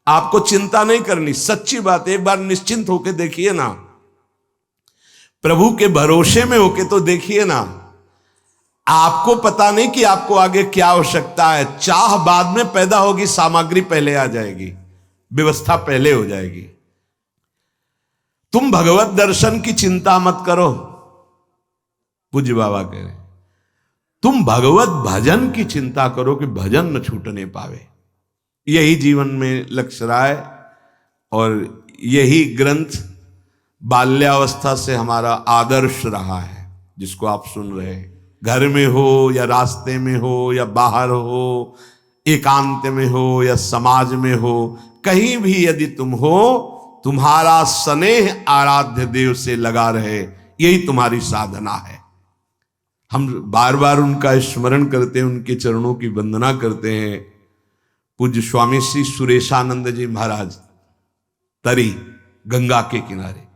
आपको चिंता नहीं करनी। सच्ची बात है, एक बार निश्चिंत होके देखिए ना, प्रभु के भरोसे में होके तो देखिए ना। आपको पता नहीं कि आपको आगे क्या आवश्यकता है। चाह बाद में पैदा होगी, सामग्री पहले आ जाएगी, व्यवस्था पहले हो जाएगी। तुम भगवत दर्शन की चिंता मत करो, पूज्य बाबा कह रहे, तुम भगवत भजन की चिंता करो कि भजन न छूटने पावे। यही जीवन में लक्ष्य रहा है और यही ग्रंथ बाल्यावस्था से हमारा आदर्श रहा है, जिसको आप सुन रहे हैं। घर में हो या रास्ते में हो या बाहर हो, एकांत में हो या समाज में हो, कहीं भी यदि तुम हो, तुम्हारा स्नेह आराध्य देव से लगा रहे, यही तुम्हारी साधना है। हम बार बार उनका स्मरण करते हैं, उनके चरणों की वंदना करते हैं। पूज्य स्वामी श्री सुरेशानंद जी महाराज तरी गंगा के किनारे,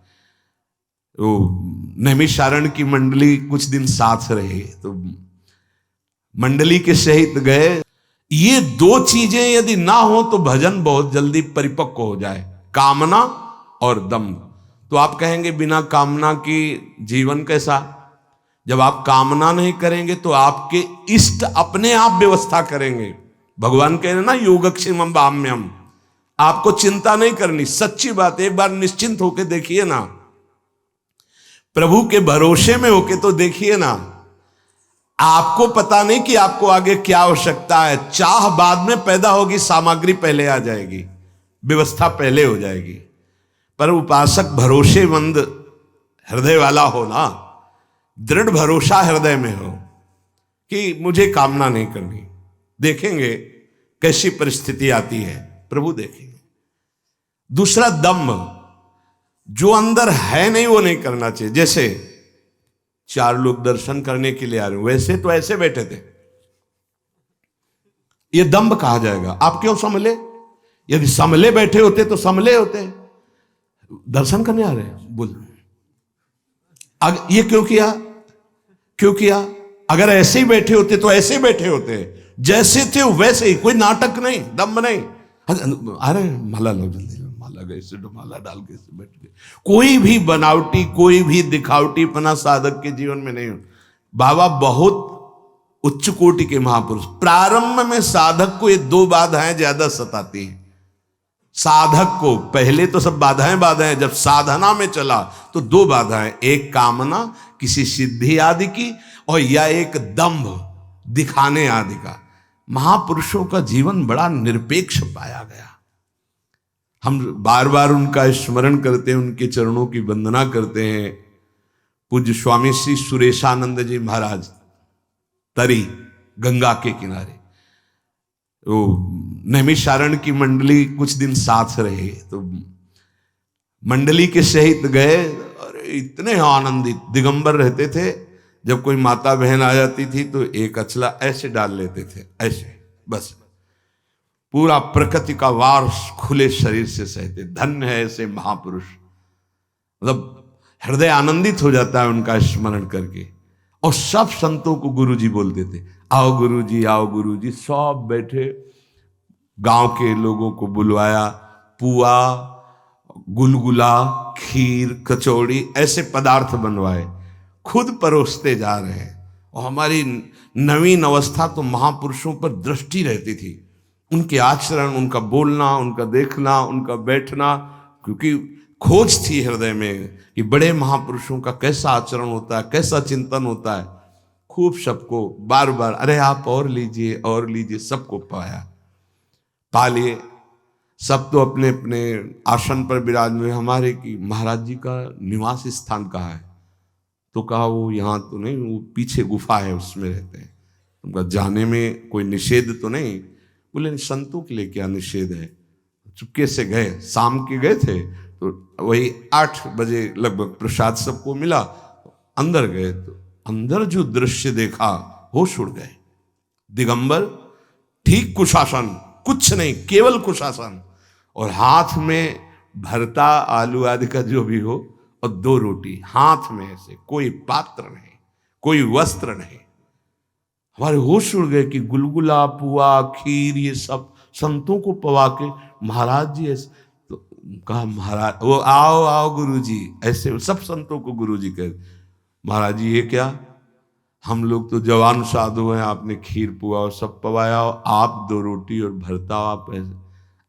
वो नैमिषारण्य की मंडली कुछ दिन साथ रहे, तो मंडली के सहित गए। ये दो चीजें यदि ना हो तो भजन बहुत जल्दी परिपक्व हो जाए, कामना और दम्भ। तो आप कहेंगे बिना कामना की जीवन कैसा? जब आप कामना नहीं करेंगे तो आपके इष्ट अपने आप व्यवस्था करेंगे। भगवान कह रहे ना, योगक्षेमम बाम्यम, आपको चिंता नहीं करनी। सच्ची बात है, एक बार निश्चिंत होके देखिए ना, प्रभु के भरोसे में होके तो देखिए ना। आपको पता नहीं कि आपको आगे क्या आवश्यकता है। चाह बाद में पैदा होगी, सामग्री पहले आ जाएगी, व्यवस्था पहले हो जाएगी। पर उपासक भरोसेमंद हृदय वाला हो ना, दृढ़ भरोसा हृदय में हो कि मुझे कामना नहीं करनी। देखेंगे कैसी परिस्थिति आती है, प्रभु देखेंगे। दूसरा दम्भ, जो अंदर है नहीं वो नहीं करना चाहिए। जैसे चार लोग दर्शन करने के लिए आ रहे, वैसे तो ऐसे बैठे थे, ये दम्भ कहा जाएगा। आप क्यों संभले? यदि संभले बैठे होते तो संभले होते। दर्शन करने आ रहे हैं, बोल ये क्यों किया, क्यों किया? अगर ऐसे ही बैठे होते तो ऐसे बैठे होते, जैसे थे वैसे ही, कोई नाटक नहीं, दम्भ नहीं। अरे माला लो जल्दी, माला गए से माला डाल के बैठ गए। कोई भी बनावटी, कोई भी दिखावटीपना साधक के जीवन में नहीं हो। बाबा बहुत उच्च कोटि के महापुरुष। प्रारंभ में साधक को ये दो बाधाएं ज्यादा सताती हैं। साधक को पहले तो सब बाधाएं बाधाएं, जब साधना में चला तो दो बाधाएं, एक कामना किसी सिद्धि आदि की, और या एक दंभ दिखाने आदि का। महापुरुषों का जीवन बड़ा निरपेक्ष पाया गया। हम बार बार उनका स्मरण करते हैं, उनके चरणों की वंदना करते हैं। पूज्य स्वामी श्री सुरेशानंद जी महाराज तरी गंगा के किनारे, वो नैमिषारण्य की मंडली कुछ दिन साथ रहे, तो मंडली के सहित गए। और इतने आनंदित, दिगंबर रहते थे। जब कोई माता बहन आ जाती थी तो एक अचला ऐसे डाल लेते थे, ऐसे बस। पूरा प्रकृति का वार खुले शरीर से सहते। धन्य है ऐसे महापुरुष। मतलब हृदय आनंदित हो जाता है उनका स्मरण करके। और सब संतों को गुरुजी बोलते थे, आओ गुरुजी, आओ गुरुजी। सब बैठे, गांव के लोगों को बुलवाया, पुआ, गुलगुला, खीर, कचौड़ी, ऐसे पदार्थ बनवाए, खुद परोसते जा रहे हैं। और हमारी नवीन अवस्था तो महापुरुषों पर दृष्टि रहती थी, उनके आचरण, उनका बोलना, उनका देखना, उनका बैठना, क्योंकि खोज थी हृदय में कि बड़े महापुरुषों का कैसा आचरण होता है, कैसा चिंतन होता है। खूब सबको बार बार, अरे आप और लीजिए और लीजिए, सबको पाया, पा लिए। सब तो अपने अपने आसन पर विराजमान। हमारे की महाराज जी का निवास स्थान कहाँ है? तो कहा वो यहाँ तो नहीं, वो पीछे गुफा है, उसमें रहते हैं। उनका जाने में कोई निषेध तो नहीं? बोले संतों के लिए क्या निषेध है। चुपके से गए, शाम के गए थे, तो वही 8 बजे लगभग प्रसाद सबको मिला। अंदर गए तो अंदर जो दृश्य देखा, होश उड़ गए। दिगंबर, ठीक कुशासन, कुछ नहीं, केवल कुशासन, और हाथ में भरता आलू आदि का जो भी हो, और 2 रोटी हाथ में ऐसे, कोई पात्र नहीं, कोई वस्त्र नहीं। हमारे होश उड़ गए कि गुलगुला, पुआ, खीर, ये सब संतों को पवा के महाराज जी ऐसे, तो कहा महाराज, वो आओ आओ गुरुजी, ऐसे सब संतों को गुरुजी कह, महाराज जी ये क्या, हम लोग तो जवान साधु हैं, आपने खीर पुआ और सब पवाया, आप 2 रोटी और भरता आप ऐसे।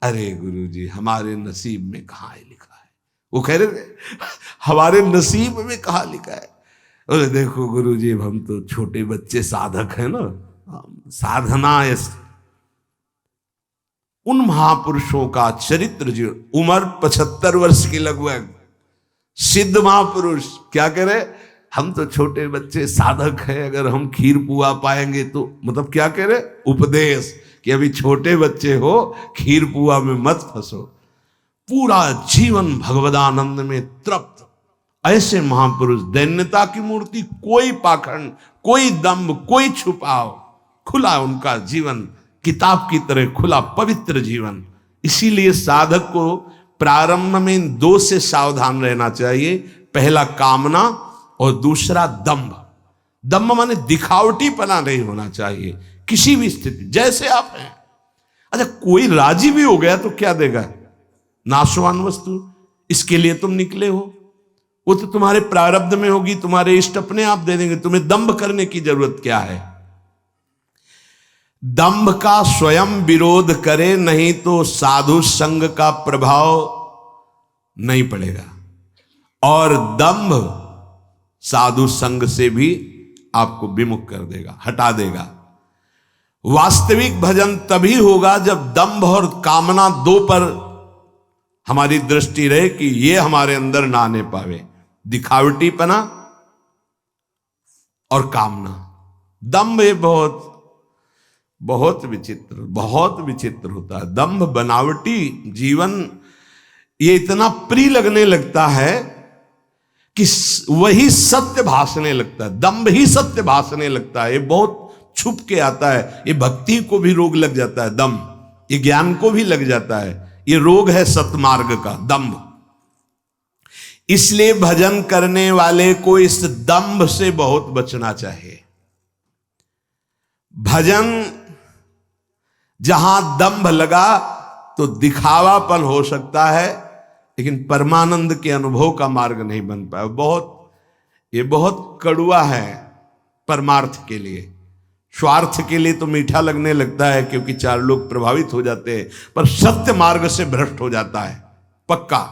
अरे गुरुजी हमारे नसीब में कहाँ है लिखा है, वो कह रहे थे हमारे नसीब में कहाँ लिखा है। अरे देखो गुरुजी हम तो छोटे बच्चे साधक हैं ना, साधना उन महापुरुषों का चरित्र जो उम्र 75 वर्ष की लगभग, सिद्ध महापुरुष क्या कह रहे, हम तो छोटे बच्चे साधक हैं, अगर हम खीर पुआ पाएंगे तो, मतलब क्या कह रहे, उपदेश कि अभी छोटे बच्चे हो, खीर पुआ में मत फंसो, पूरा जीवन भगवदानंद में तृप्त। ऐसे महापुरुष, दैन्यता की मूर्ति, कोई पाखंड, कोई दंभ, कोई छुपाव, खुला उनका जीवन, किताब की तरह खुला पवित्र जीवन। इसीलिए साधक को प्रारंभ में इन 2 से सावधान रहना चाहिए, पहला कामना और दूसरा दंभ। दंभ माने दिखावटीपना नहीं होना चाहिए किसी भी स्थिति, जैसे आप हैं। अच्छा कोई राजी भी हो गया तो क्या देगा, नाशवान वस्तु, इसके लिए तुम निकले हो, वो तो तुम्हारे प्रारब्ध में होगी, तुम्हारे इष्ट अपने आप दे देंगे, तुम्हें दंभ करने की जरूरत क्या है। दंभ का स्वयं विरोध करे, नहीं तो साधु संग का प्रभाव नहीं पड़ेगा, और दंभ साधु संग से भी आपको विमुख कर देगा, हटा देगा। वास्तविक भजन तभी होगा जब दंभ और कामना 2 पर हमारी दृष्टि रहे कि ये हमारे अंदर ना आने पावे, दिखावटीपना और कामना। दंभ ये बहुत बहुत विचित्र होता है। दंभ बनावटी जीवन ये इतना प्रिय लगने लगता है कि वही सत्य भासने लगता है, दंभ ही सत्य भासने लगता है। ये बहुत छुप के आता है, ये भक्ति को भी रोग लग जाता है दंभ, ये ज्ञान को भी लग जाता है, ये रोग है सतमार्ग का दंभ। इसलिए भजन करने वाले को इस दंभ से बहुत बचना चाहिए। भजन जहां दंभ लगा तो दिखावापन हो सकता है, लेकिन परमानंद के अनुभव का मार्ग नहीं बन पाया। ये बहुत कड़वा है परमार्थ के लिए। स्वार्थ के लिए तो मीठा लगने लगता है क्योंकि 4 लोग प्रभावित हो जाते हैं, पर सत्य मार्ग से भ्रष्ट हो जाता है पक्का।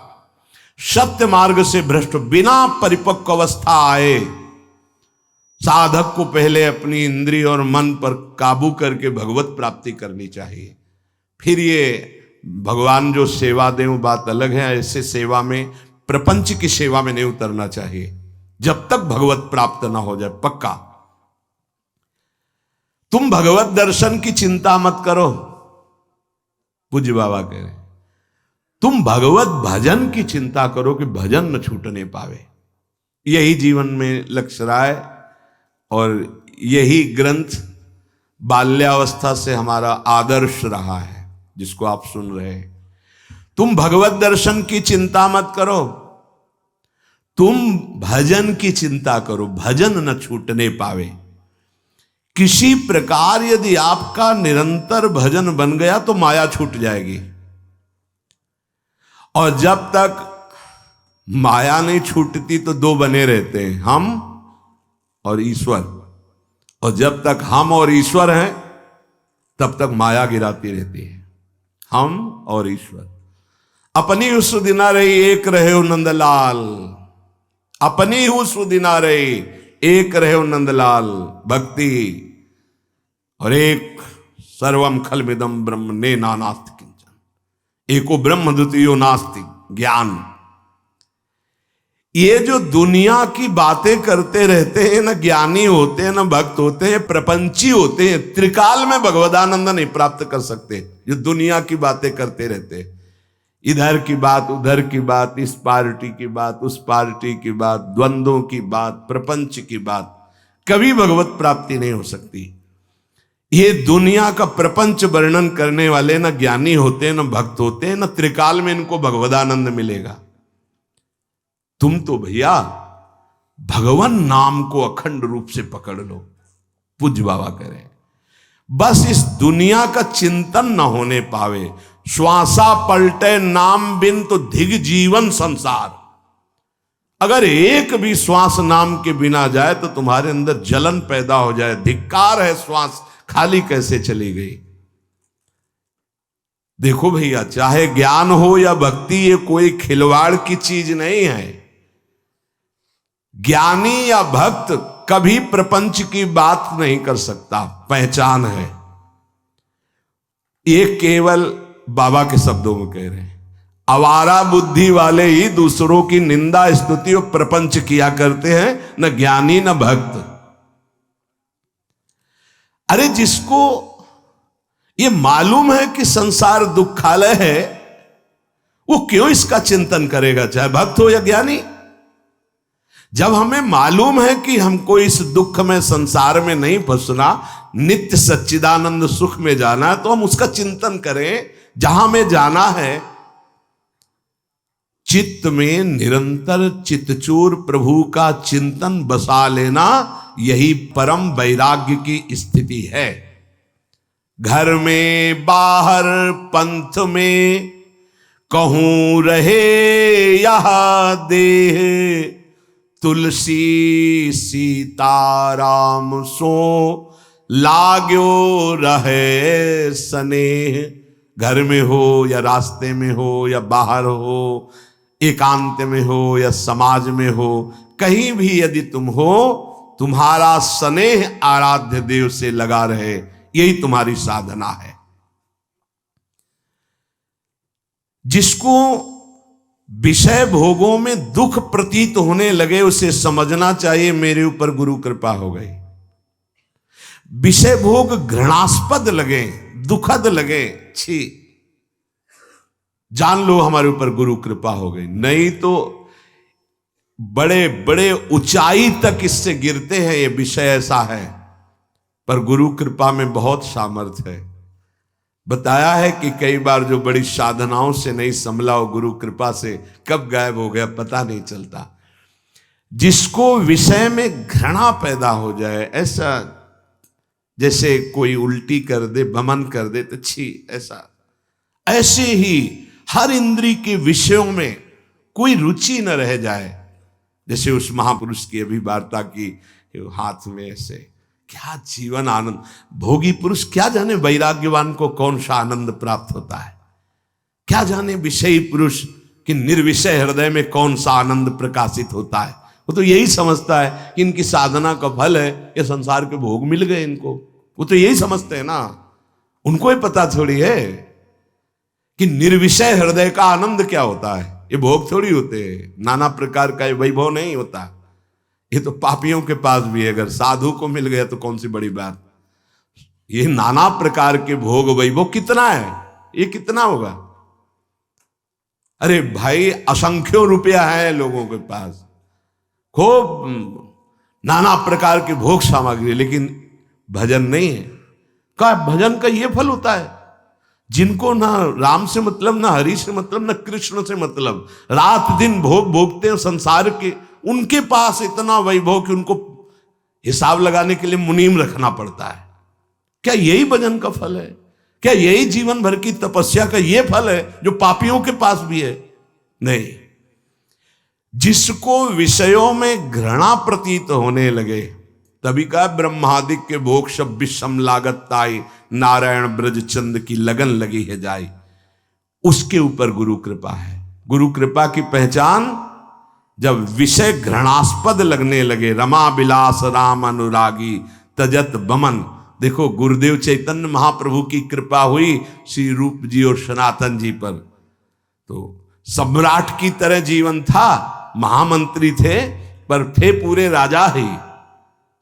सत्य मार्ग से भ्रष्ट बिना परिपक्व अवस्था आए साधक को पहले अपनी इंद्रिय और मन पर काबू करके भगवत प्राप्ति करनी चाहिए। फिर ये भगवान जो सेवा दें वो बात अलग है। ऐसे सेवा में, प्रपंच की सेवा में नहीं उतरना चाहिए जब तक भगवत प्राप्त ना हो जाए पक्का। तुम भगवत दर्शन की चिंता मत करो, पूज्य बाबा कह रहे, तुम भगवत भजन की चिंता करो कि भजन न छूटने पावे। यही जीवन में लक्ष्य रहा है और यही ग्रंथ बाल्यावस्था से हमारा आदर्श रहा है जिसको आप सुन रहे हैं। तुम भगवत दर्शन की चिंता मत करो, तुम भजन की चिंता करो, भजन न छूटने पावे। किसी प्रकार यदि आपका निरंतर भजन बन गया तो माया छूट जाएगी, और जब तक माया नहीं छूटती तो 2 बने रहते हैं, हम और ईश्वर। और जब तक हम और ईश्वर हैं तब तक माया गिराती रहती है। हम और ईश्वर अपनी ही सुदिना रही एक रहे नंदलाल, अपनी ही सुदिना रही एक रहे नंदलाल। भक्ति और एक सर्वम खलमिदम ब्रह्म ने नानास्ति किंचन, एको ब्रह्म द्वितीयो नास्ति ज्ञान। ये जो दुनिया की बातें करते रहते हैं, ना ज्ञानी होते हैं, ना भक्त होते हैं, प्रपंची होते हैं, त्रिकाल में भगवदानंद नहीं प्राप्त कर सकते। जो दुनिया की बातें करते रहते हैं, इधर की बात उधर की बात, इस पार्टी की बात उस पार्टी की बात, द्वंद्वों की बात, प्रपंच की बात, कभी भगवत प्राप्ति नहीं हो सकती। ये दुनिया का प्रपंच वर्णन करने वाले ना ज्ञानी होते हैं, ना भक्त होते हैं, ना त्रिकाल में इनको भगवदानंद मिलेगा। तुम तो भैया भगवान नाम को अखंड रूप से पकड़ लो, पूज्य बाबा कह रहे हैं। बस इस दुनिया का चिंतन न होने पावे, श्वासा पलटे नाम बिन तो धिग जीवन संसार। अगर एक भी श्वास नाम के बिना जाए तो तुम्हारे अंदर जलन पैदा हो जाए। धिक्कार है, श्वास खाली कैसे चली गई। देखो भैया, चाहे ज्ञान हो या भक्ति, ये कोई खिलवाड़ की चीज नहीं है। ज्ञानी या भक्त कभी प्रपंच की बात नहीं कर सकता, पहचान है। ये केवल बाबा के शब्दों में कह रहे हैं। आवारा बुद्धि वाले ही दूसरों की निंदा स्तुति और प्रपंच किया करते हैं, न ज्ञानी न भक्त। अरे जिसको ये मालूम है कि संसार दुखालय है, वो क्यों इसका चिंतन करेगा, चाहे भक्त हो या ज्ञानी। जब हमें मालूम है कि हमको इस दुख में, संसार में नहीं फंसना, नित्य सच्चिदानंद सुख में जाना है, तो हम उसका चिंतन करें। जहां में जाना है, चित्त में निरंतर चित्तचूर प्रभु का चिंतन बसा लेना, यही परम वैराग्य की स्थिति है। घर में बाहर पंथ में कहूं रहे यह देह, तुलसी सीताराम सो लाग्यो रहे स्नेह। घर में हो या रास्ते में हो या बाहर हो, एकांत में हो या समाज में हो, कहीं भी यदि तुम हो, तुम्हारा स्नेह आराध्य देव से लगा रहे, यही तुम्हारी साधना है। जिसको विषय भोगों में दुख प्रतीत होने लगे, उसे समझना चाहिए मेरे ऊपर गुरु कृपा हो गई। विषय भोग घृणास्पद लगे, दुखद लगे, छी, जान लो हमारे ऊपर गुरु कृपा हो गई। नहीं तो बड़े बड़े ऊंचाई तक इससे गिरते हैं, ये विषय ऐसा है। पर गुरु कृपा में बहुत सामर्थ्य है। बताया है कि कई बार जो बड़ी साधनाओं से नहीं संभला, वो गुरु कृपा से कब गायब हो गया पता नहीं चलता। जिसको विषय में घृणा पैदा हो जाए, ऐसा जैसे कोई उल्टी कर दे, भमन कर दे तो छी, ऐसे ही हर इंद्री के विषयों में कोई रुचि न रह जाए। जैसे उस महापुरुष की अभी वार्ता की, हाथ में ऐसे क्या जीवन आनंद। भोगी पुरुष क्या जाने वैराग्यवान को कौन सा आनंद प्राप्त होता है, क्या जाने विषयी पुरुष कि निर्विषय हृदय में कौन सा आनंद प्रकाशित होता है। वो तो यही समझता है कि इनकी साधना का फल है ये संसार के भोग मिल गए इनको, वो तो यही समझते हैं ना। उनको ही पता थोड़ी है कि निर्विषय हृदय का आनंद क्या होता है। ये भोग थोड़ी होते हैं, नाना प्रकार का ये वैभव नहीं होता। ये तो पापियों के पास भी है, अगर साधु को मिल गया तो कौन सी बड़ी बात। ये नाना प्रकार के भोग वैभव कितना है, ये कितना होगा। अरे भाई, असंख्यों रुपया है लोगों के पास, खूब नाना प्रकार के भोग सामग्री, लेकिन भजन नहीं है। का भजन का ये फल होता है, जिनको ना राम से मतलब, ना हरि से मतलब, ना कृष्ण से मतलब, रात दिन भोग भोगते हैं संसार के, उनके पास इतना वैभव कि उनको हिसाब लगाने के लिए मुनीम रखना पड़ता है। क्या यही भजन का फल है? क्या यही जीवन भर की तपस्या का ये फल है जो पापियों के पास भी है? नहीं। जिसको विषयों में घृणा प्रतीत होने लगे, तभी का ब्रह्मादिक के भोग सब विषम लागत ताई, नारायण ब्रज चंद की लगन लगी है जाई, उसके ऊपर गुरु कृपा है। गुरु कृपा की पहचान जब विषय घृणास्पद लगने लगे, रमा बिलास राम अनुरागी तजत बमन। देखो गुरुदेव चैतन्य महाप्रभु की कृपा हुई श्री रूप जी और सनातन जी पर, तो सम्राट की तरह जीवन था, महामंत्री थे, पर थे पूरे राजा ही।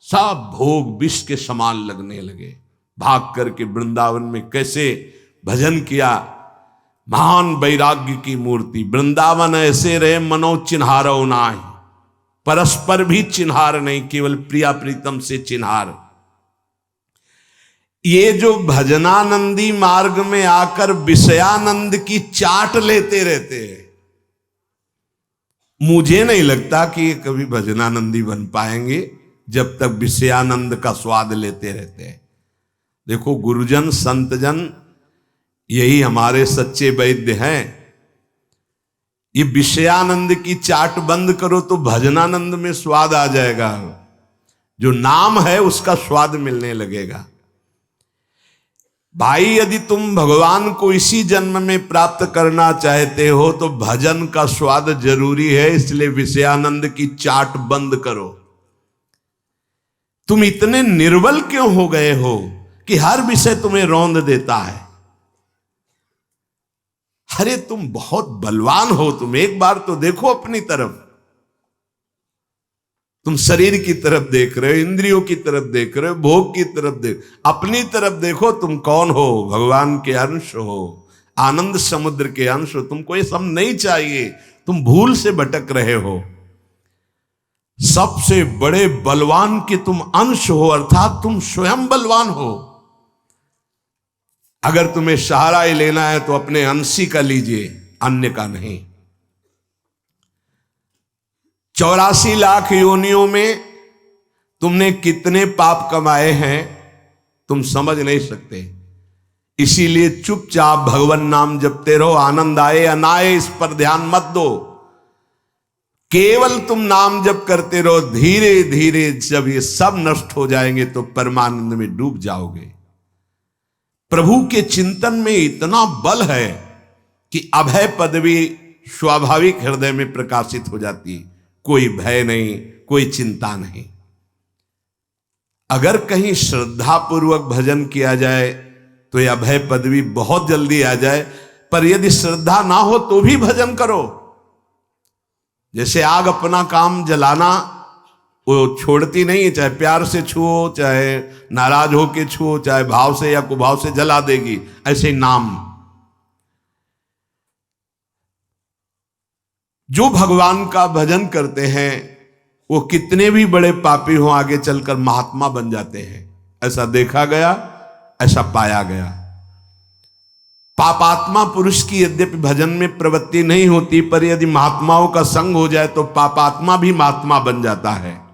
सब भोग विष के समान लगने लगे। भाग करके वृंदावन में कैसे भजन किया, महान वैराग्य की मूर्ति। वृंदावन ऐसे रहे मनो चिन्हारो नाहि, परस्पर भी चिन्हार नहीं, केवल प्रिया प्रीतम से चिन्हार। ये जो भजनानंदी मार्ग में आकर विषयानंद की चाट लेते रहते हैं, मुझे नहीं लगता कि ये कभी भजनानंदी बन पाएंगे जब तक विषयानंद का स्वाद लेते रहते हैं। देखो गुरुजन संतजन यही हमारे सच्चे वैद्य हैं। ये विषयानंद की चाट बंद करो तो भजनानंद में स्वाद आ जाएगा। जो नाम है उसका स्वाद मिलने लगेगा। भाई यदि तुम भगवान को इसी जन्म में प्राप्त करना चाहते हो तो भजन का स्वाद जरूरी है। इसलिए विषयानंद की चाट बंद करो। तुम इतने निर्बल क्यों हो गए हो कि हर विषय तुम्हें रौंद देता है? अरे तुम बहुत बलवान हो। तुम एक बार तो देखो अपनी तरफ। तुम शरीर की तरफ देख रहे हो, इंद्रियों की तरफ देख रहे हो, भोग की तरफ देख, अपनी तरफ देखो। तुम कौन हो? भगवान के अंश हो, आनंद समुद्र के अंश हो। तुमको ये सब नहीं चाहिए। तुम भूल से भटक रहे हो। सबसे बड़े बलवान के तुम अंश हो, अर्थात तुम स्वयं बलवान हो। अगर तुम्हें सहारा ही लेना है तो अपने अंशी का लीजिए, अन्य का नहीं। 84 लाख योनियों में तुमने कितने पाप कमाए हैं तुम समझ नहीं सकते। इसीलिए चुपचाप भगवान नाम जपते रहो। आनंद आए या ना आए इस पर ध्यान मत दो। केवल तुम नाम जप करते रहो। धीरे धीरे जब ये सब नष्ट हो जाएंगे तो परमानंद में डूब जाओगे। प्रभु के चिंतन में इतना बल है कि अभय पदवी स्वाभाविक हृदय में प्रकाशित हो जाती है। कोई भय नहीं, कोई चिंता नहीं। अगर कहीं श्रद्धा पूर्वक भजन किया जाए तो यह अभय पदवी बहुत जल्दी आ जाए। पर यदि श्रद्धा ना हो तो भी भजन करो। जैसे आग अपना काम जलाना वो छोड़ती नहीं है, चाहे प्यार से छुओ, चाहे नाराज होके छुओ, चाहे भाव से या कुभाव से जला देगी। ऐसे ही नाम, जो भगवान का भजन करते हैं वो कितने भी बड़े पापी हों आगे चलकर महात्मा बन जाते हैं। ऐसा देखा गया, ऐसा पाया गया। पापात्मा पुरुष की यद्यपि भजन में प्रवृत्ति नहीं होती, पर यदि महात्माओं का संग हो जाए तो पापात्मा भी महात्मा बन जाता है।